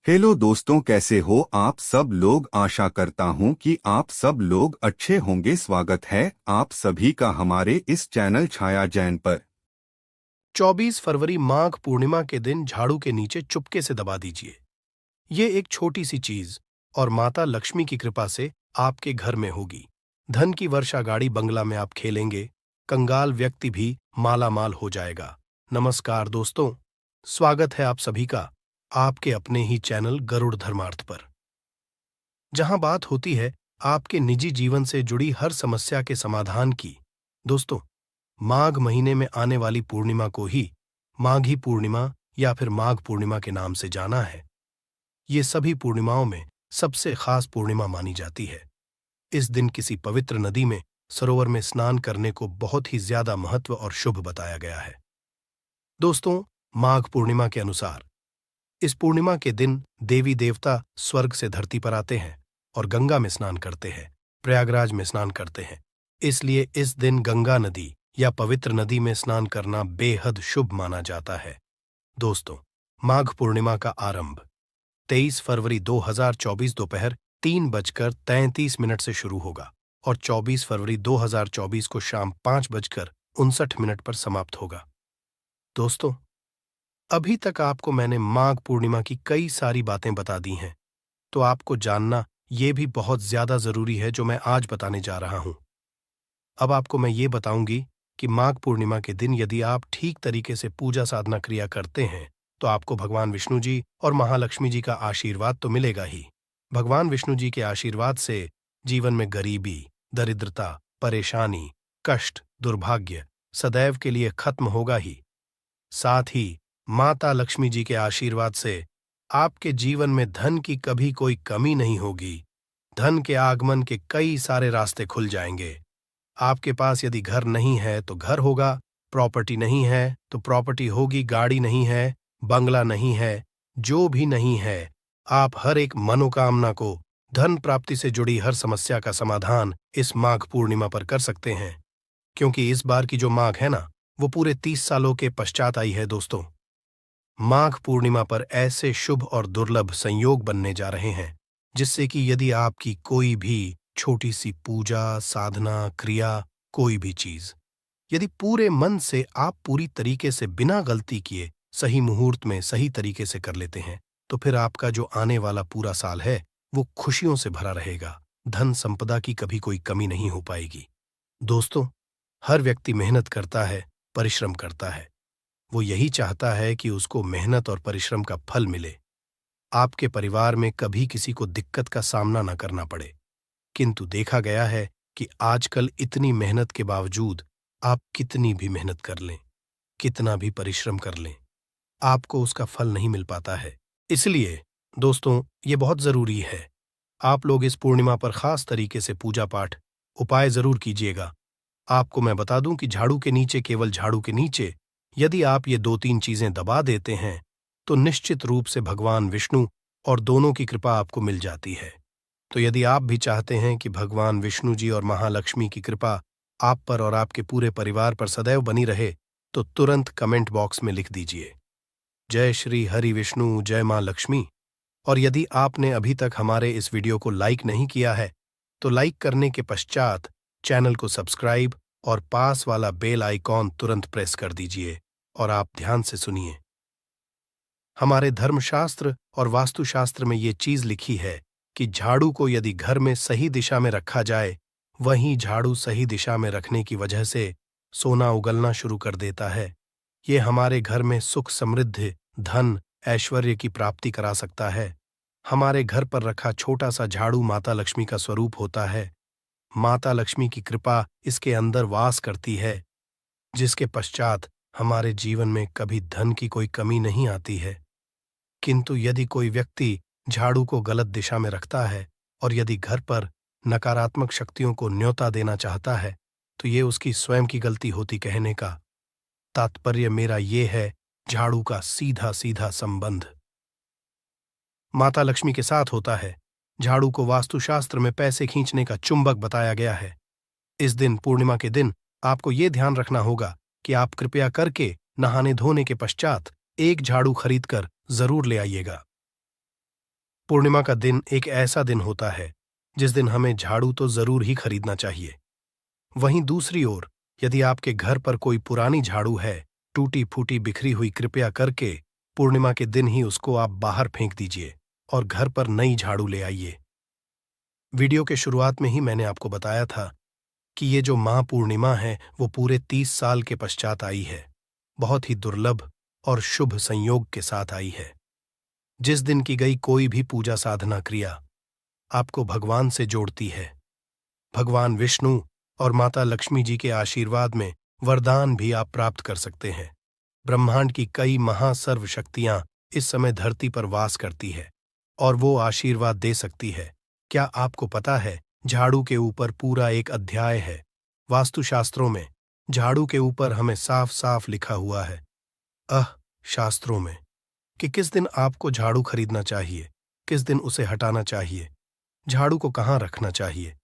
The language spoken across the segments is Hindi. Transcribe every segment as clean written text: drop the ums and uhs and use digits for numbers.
हेलो दोस्तों, कैसे हो आप सब लोग। आशा करता हूं कि आप सब लोग अच्छे होंगे। स्वागत है आप सभी का हमारे इस चैनल छाया जैन पर। 24 फरवरी माघ पूर्णिमा के दिन झाड़ू के नीचे चुपके से दबा दीजिए। ये एक छोटी सी चीज और माता लक्ष्मी की कृपा से आपके घर में होगी। धन की वर्षा गाड़ी बंगला में आप खेलेंगे, कंगाल व्यक्ति भी माला माल हो जाएगा। नमस्कार दोस्तों, स्वागत है आप सभी का आपके अपने ही चैनल गरुड़ धर्मार्थ पर, जहां बात होती है आपके निजी जीवन से जुड़ी हर समस्या के समाधान की। दोस्तों, माघ महीने में आने वाली पूर्णिमा को ही माघी पूर्णिमा या फिर माघ पूर्णिमा के नाम से जाना है। ये सभी पूर्णिमाओं में सबसे खास पूर्णिमा मानी जाती है। इस दिन किसी पवित्र नदी में, सरोवर में स्नान करने को बहुत ही ज्यादा महत्व और शुभ बताया गया है। दोस्तों, माघ पूर्णिमा के अनुसार इस पूर्णिमा के दिन देवी देवता स्वर्ग से धरती पर आते हैं और गंगा में स्नान करते हैं, प्रयागराज में स्नान करते हैं। इसलिए इस दिन गंगा नदी या पवित्र नदी में स्नान करना बेहद शुभ माना जाता है। दोस्तों, माघ पूर्णिमा का आरंभ 23 फरवरी 2024 दोपहर 3:33 से शुरू होगा और 24 फरवरी 2024 को शाम 5:59 पर समाप्त होगा। दोस्तों, अभी तक आपको मैंने माघ पूर्णिमा की कई सारी बातें बता दी हैं, तो आपको जानना ये भी बहुत ज्यादा जरूरी है जो मैं आज बताने जा रहा हूं। अब आपको मैं ये बताऊंगी कि माघ पूर्णिमा के दिन यदि आप ठीक तरीके से पूजा साधना क्रिया करते हैं तो आपको भगवान विष्णु जी और महालक्ष्मी जी का आशीर्वाद तो मिलेगा ही। भगवान विष्णु जी के आशीर्वाद से जीवन में गरीबी, दरिद्रता, परेशानी, कष्ट, दुर्भाग्य सदैव के लिए खत्म होगा ही। साथ ही माता लक्ष्मी जी के आशीर्वाद से आपके जीवन में धन की कभी कोई कमी नहीं होगी। धन के आगमन के कई सारे रास्ते खुल जाएंगे। आपके पास यदि घर नहीं है तो घर होगा, प्रॉपर्टी नहीं है तो प्रॉपर्टी होगी, गाड़ी नहीं है, बंगला नहीं है, जो भी नहीं है, आप हर एक मनोकामना को, धन प्राप्ति से जुड़ी हर समस्या का समाधान इस माघ पूर्णिमा पर कर सकते हैं। क्योंकि इस बार की जो माघ है ना, वो पूरे 30 सालों के पश्चात आई है। दोस्तों, माघ पूर्णिमा पर ऐसे शुभ और दुर्लभ संयोग बनने जा रहे हैं जिससे कि यदि आपकी कोई भी छोटी सी पूजा, साधना, क्रिया, कोई भी चीज यदि पूरे मन से आप पूरी तरीके से बिना गलती किए सही मुहूर्त में सही तरीके से कर लेते हैं, तो फिर आपका जो आने वाला पूरा साल है वो खुशियों से भरा रहेगा। धन संपदा की कभी कोई कमी नहीं हो पाएगी। दोस्तों, हर व्यक्ति मेहनत करता है, परिश्रम करता है। वो यही चाहता है कि उसको मेहनत और परिश्रम का फल मिले। आपके परिवार में कभी किसी को दिक्कत का सामना न करना पड़े। किंतु देखा गया है कि आजकल इतनी मेहनत के बावजूद आप कितनी भी मेहनत कर लें, कितना भी परिश्रम कर लें, आपको उसका फल नहीं मिल पाता है। इसलिए दोस्तों, ये बहुत जरूरी है आप लोग इस पूर्णिमा पर खास तरीके से पूजा पाठ उपाय जरूर कीजिएगा। आपको मैं बता दूं कि झाड़ू के नीचे, केवल झाड़ू के नीचे यदि आप ये 2-3 चीजें दबा देते हैं तो निश्चित रूप से भगवान विष्णु और दोनों की कृपा आपको मिल जाती है। तो यदि आप भी चाहते हैं कि भगवान विष्णु जी और महालक्ष्मी की कृपा आप पर और आपके पूरे परिवार पर सदैव बनी रहे, तो तुरंत कमेंट बॉक्स में लिख दीजिए, जय श्री हरि विष्णु, जय मां लक्ष्मी। और यदि आपने अभी तक हमारे इस वीडियो को लाइक नहीं किया है तो लाइक करने के पश्चात चैनल को सब्सक्राइब और पास वाला बेल आइकॉन तुरंत प्रेस कर दीजिए। और आप ध्यान से सुनिए, हमारे धर्मशास्त्र और वास्तुशास्त्र में ये चीज लिखी है कि झाड़ू को यदि घर में सही दिशा में रखा जाए, वहीं झाड़ू सही दिशा में रखने की वजह से सोना उगलना शुरू कर देता है। ये हमारे घर में सुख, समृद्धि, धन, ऐश्वर्य की प्राप्ति करा सकता है। हमारे घर पर रखा छोटा सा झाड़ू माता लक्ष्मी का स्वरूप होता है। माता लक्ष्मी की कृपा इसके अंदर वास करती है, जिसके पश्चात हमारे जीवन में कभी धन की कोई कमी नहीं आती है। किंतु यदि कोई व्यक्ति झाड़ू को गलत दिशा में रखता है और यदि घर पर नकारात्मक शक्तियों को न्योता देना चाहता है, तो ये उसकी स्वयं की गलती होती। कहने का तात्पर्य मेरा ये है, झाड़ू का सीधा सीधा संबंध माता लक्ष्मी के साथ होता है। झाड़ू को वास्तुशास्त्र में पैसे खींचने का चुंबक बताया गया है। इस दिन, पूर्णिमा के दिन, आपको ये ध्यान रखना होगा कि आप कृपया करके नहाने धोने के पश्चात एक झाड़ू खरीदकर जरूर ले आइएगा। पूर्णिमा का दिन एक ऐसा दिन होता है जिस दिन हमें झाड़ू तो जरूर ही खरीदना चाहिए। वहीं दूसरी ओर, यदि आपके घर पर कोई पुरानी झाड़ू है, टूटी फूटी बिखरी हुई, कृपया करके पूर्णिमा के दिन ही उसको आप बाहर फेंक दीजिए और घर पर नई झाड़ू ले आइए। वीडियो के शुरुआत में ही मैंने आपको बताया था कि ये जो माह पूर्णिमा है वो पूरे 30 साल के पश्चात आई है। बहुत ही दुर्लभ और शुभ संयोग के साथ आई है। जिस दिन की गई कोई भी पूजा साधना क्रिया आपको भगवान से जोड़ती है। भगवान विष्णु और माता लक्ष्मी जी के आशीर्वाद में वरदान भी आप प्राप्त कर सकते हैं। ब्रह्मांड की कई महासर्व शक्तियां इस समय धरती पर वास करती है और वो आशीर्वाद दे सकती है। क्या आपको पता है, झाड़ू के ऊपर पूरा एक अध्याय है। वास्तुशास्त्रों में झाड़ू के ऊपर हमें साफ साफ लिखा हुआ है, शास्त्रों में, कि किस दिन आपको झाड़ू खरीदना चाहिए, किस दिन उसे हटाना चाहिए, झाड़ू को कहाँ रखना चाहिए,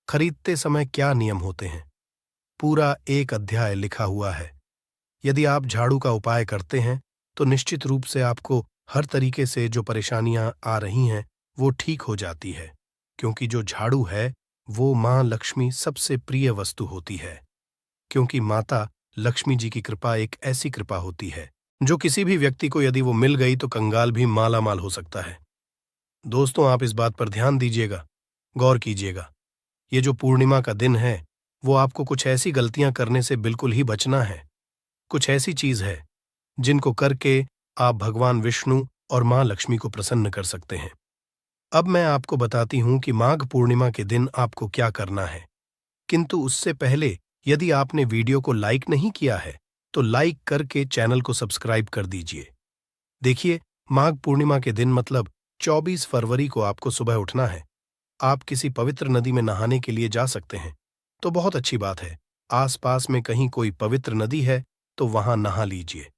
खरीदते समय क्या नियम होते हैं। पूरा एक अध्याय लिखा हुआ है। यदि आप झाड़ू का उपाय करते हैं तो निश्चित रूप से आपको हर तरीके से जो परेशानियां आ रही हैं वो ठीक हो जाती है, क्योंकि जो झाड़ू है वो मां लक्ष्मी सबसे प्रिय वस्तु होती है। क्योंकि माता लक्ष्मी जी की कृपा एक ऐसी कृपा होती है जो किसी भी व्यक्ति को यदि वो मिल गई तो कंगाल भी माला माल हो सकता है। दोस्तों, आप इस बात पर ध्यान दीजिएगा, गौर कीजिएगा। ये जो पूर्णिमा का दिन है वो आपको कुछ ऐसी गलतियां करने से बिल्कुल ही बचना है। कुछ ऐसी चीज है जिनको करके आप भगवान विष्णु और मां लक्ष्मी को प्रसन्न कर सकते हैं। अब मैं आपको बताती हूं कि माघ पूर्णिमा के दिन आपको क्या करना है। किंतु उससे पहले, यदि आपने वीडियो को लाइक नहीं किया है तो लाइक करके चैनल को सब्सक्राइब कर दीजिए। देखिए, माघ पूर्णिमा के दिन मतलब 24 फरवरी को आपको सुबह उठना है। आप किसी पवित्र नदी में नहाने के लिए जा सकते हैं तो बहुत अच्छी बात है। आसपास में कहीं कोई पवित्र नदी है तो वहां नहा लीजिए।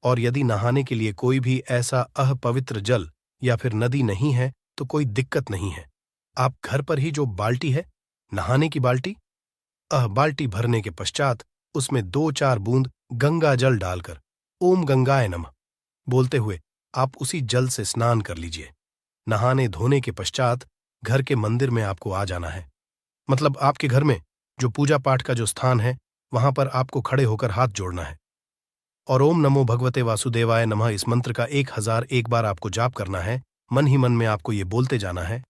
और यदि नहाने के लिए कोई भी ऐसा अपवित्र जल या फिर नदी नहीं है तो कोई दिक्कत नहीं है। आप घर पर ही जो बाल्टी है, नहाने की बाल्टी, बाल्टी भरने के पश्चात उसमें 2-4 बूंद गंगा जल डालकर ओम गंगाय नमः बोलते हुए आप उसी जल से स्नान कर लीजिए। नहाने धोने के पश्चात घर के मंदिर में आपको आ जाना है। मतलब आपके घर में जो पूजा पाठ का जो स्थान है वहां पर आपको खड़े होकर हाथ जोड़ना है और ओम नमो भगवते वासुदेवाय नमः इस मंत्र का 1001 बार आपको जाप करना है। मन ही मन में आपको ये बोलते जाना है।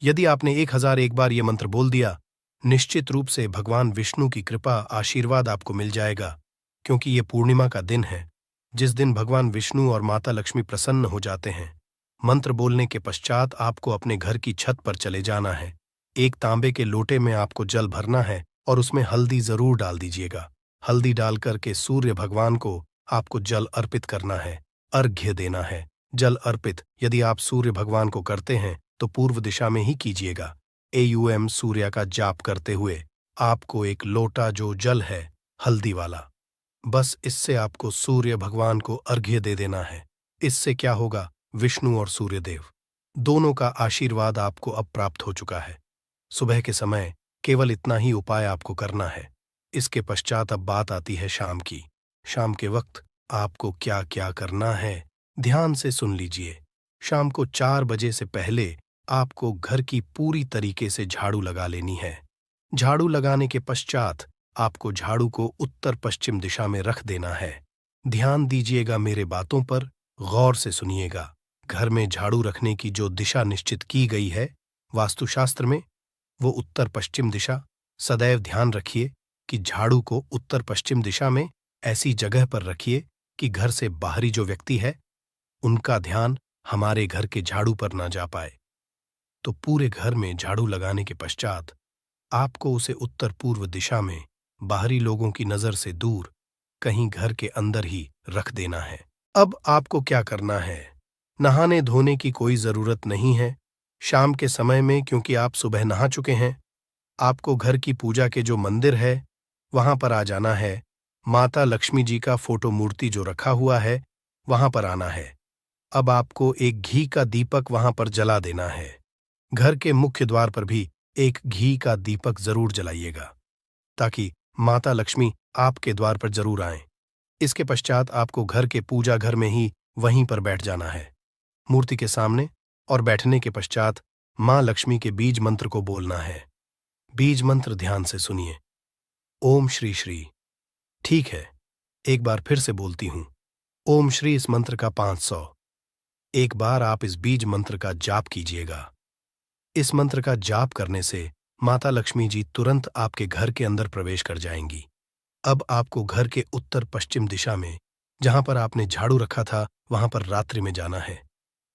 यदि आपने 1001 बार ये मंत्र बोल दिया, निश्चित रूप से भगवान विष्णु की कृपा, आशीर्वाद आपको मिल जाएगा। क्योंकि ये पूर्णिमा का दिन है जिस दिन भगवान विष्णु और माता लक्ष्मी प्रसन्न हो जाते हैं। मंत्र बोलने के पश्चात आपको अपने घर की छत पर चले जाना है। एक तांबे के लोटे में आपको जल भरना है और उसमें हल्दी जरूर डाल दीजिएगा। हल्दी डाल करके सूर्य भगवान को आपको जल अर्पित करना है, अर्घ्य देना है। जल अर्पित यदि आप सूर्य भगवान को करते हैं तो पूर्व दिशा में ही कीजिएगा। AUM सूर्य का जाप करते हुए आपको एक लोटा जो जल है हल्दी वाला, बस इससे आपको सूर्य भगवान को अर्घ्य दे देना है। इससे क्या होगा, विष्णु और सूर्यदेव दोनों का आशीर्वाद आपको अब प्राप्त हो चुका है। सुबह के समय केवल इतना ही उपाय आपको करना है। इसके पश्चात अब बात आती है शाम की। शाम के वक्त आपको क्या क्या करना है, ध्यान से सुन लीजिए। शाम को 4 बजे से पहले आपको घर की पूरी तरीके से झाड़ू लगा लेनी है। झाड़ू लगाने के पश्चात आपको झाड़ू को उत्तर पश्चिम दिशा में रख देना है। ध्यान दीजिएगा मेरे बातों पर, गौर से सुनिएगा। घर में झाड़ू रखने की जो दिशा निश्चित की गई है वास्तुशास्त्र में, वो उत्तर पश्चिम दिशा। सदैव ध्यान रखिए कि झाड़ू को उत्तर पश्चिम दिशा में ऐसी जगह पर रखिए कि घर से बाहरी जो व्यक्ति है उनका ध्यान हमारे घर के झाड़ू पर ना जा पाए। तो पूरे घर में झाड़ू लगाने के पश्चात आपको उसे उत्तर पूर्व दिशा में बाहरी लोगों की नजर से दूर कहीं घर के अंदर ही रख देना है। अब आपको क्या करना है, नहाने धोने की कोई जरूरत नहीं है शाम के समय में, क्योंकि आप सुबह नहा चुके हैं। आपको घर की पूजा के जो मंदिर है वहां पर आ जाना है। माता लक्ष्मी जी का फोटो मूर्ति जो रखा हुआ है वहां पर आना है। अब आपको एक घी का दीपक वहां पर जला देना है। घर के मुख्य द्वार पर भी एक घी का दीपक जरूर जलाइएगा ताकि माता लक्ष्मी आपके द्वार पर जरूर आएं। इसके पश्चात आपको घर के पूजा घर में ही वहीं पर बैठ जाना है। मूर्ति के सामने और बैठने के पश्चात मां लक्ष्मी के बीज मंत्र को बोलना है। बीज मंत्र ध्यान से सुनिए। ओम श्री श्री। ठीक है, एक बार फिर से बोलती हूं। ओम श्री इस मंत्र का 500। एक बार आप इस बीज मंत्र का जाप कीजिएगा। इस मंत्र का जाप करने से माता लक्ष्मी जी तुरंत आपके घर के अंदर प्रवेश कर जाएंगी। अब आपको घर के उत्तर पश्चिम दिशा में, जहां पर आपने झाड़ू रखा था, वहां पर रात्रि में जाना है।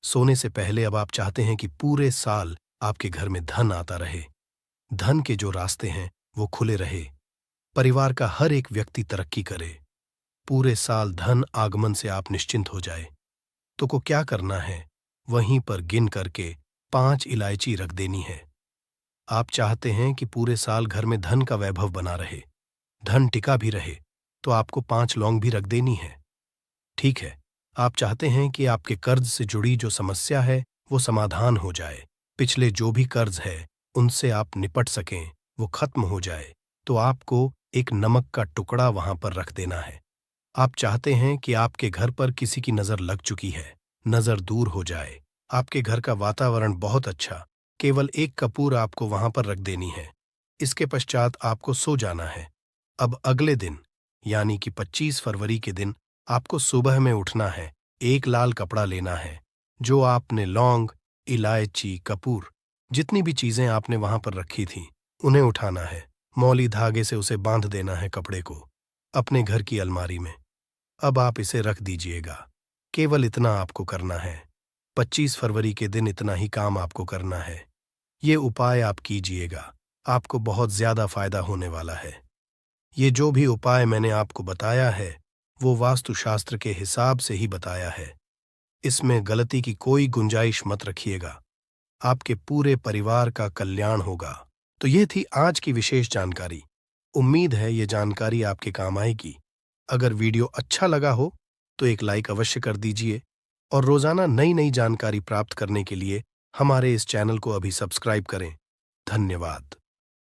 सोने से पहले अब आप चाहते हैं कि पूरे साल आपके घर में धन आता रहे। धन के जो रास्ते हैं वो खुले रहे। परिवार का हर एक व्यक्ति तरक्की करे। पूरे साल धन आगमन से आप निश्चिंत हो जाए। तो को क्या करना है, वहीं पर गिन करके 5 इलायची रख देनी है। आप चाहते हैं कि पूरे साल घर में धन का वैभव बना रहे, धन टिका भी रहे, तो आपको 5 लौंग भी रख देनी है। ठीक है, आप चाहते हैं कि आपके कर्ज से जुड़ी जो समस्या है वो समाधान हो जाए, पिछले जो भी कर्ज है उनसे आप निपट सकें, वो खत्म हो जाए, तो आपको एक नमक का टुकड़ा वहां पर रख देना है। आप चाहते हैं कि आपके घर पर किसी की नजर लग चुकी है, नजर दूर हो जाए, आपके घर का वातावरण बहुत अच्छा, केवल एक कपूर आपको वहां पर रख देनी है। इसके पश्चात आपको सो जाना है। अब अगले दिन यानी कि 25 फरवरी के दिन आपको सुबह में उठना है। एक लाल कपड़ा लेना है, जो आपने लौंग, इलायची, कपूर, जितनी भी चीजें आपने वहां पर रखी थी उन्हें उठाना है। मौली धागे से उसे बांध देना है कपड़े को अपने घर की अलमारी में। अब आप इसे रख दीजिएगा। केवल इतना आपको करना है। 25 फरवरी के दिन इतना ही काम आपको करना है। ये उपाय आप कीजिएगा, आपको बहुत ज्यादा फायदा होने वाला है। ये जो भी उपाय मैंने आपको बताया है वो वास्तुशास्त्र के हिसाब से ही बताया है। इसमें गलती की कोई गुंजाइश मत रखिएगा। आपके पूरे परिवार का कल्याण होगा। तो ये थी आज की विशेष जानकारी। उम्मीद है ये जानकारी आपके काम आएगी। अगर वीडियो अच्छा लगा हो तो एक लाइक अवश्य कर दीजिए और रोजाना नई नई जानकारी प्राप्त करने के लिए हमारे इस चैनल को अभी सब्सक्राइब करें। धन्यवाद।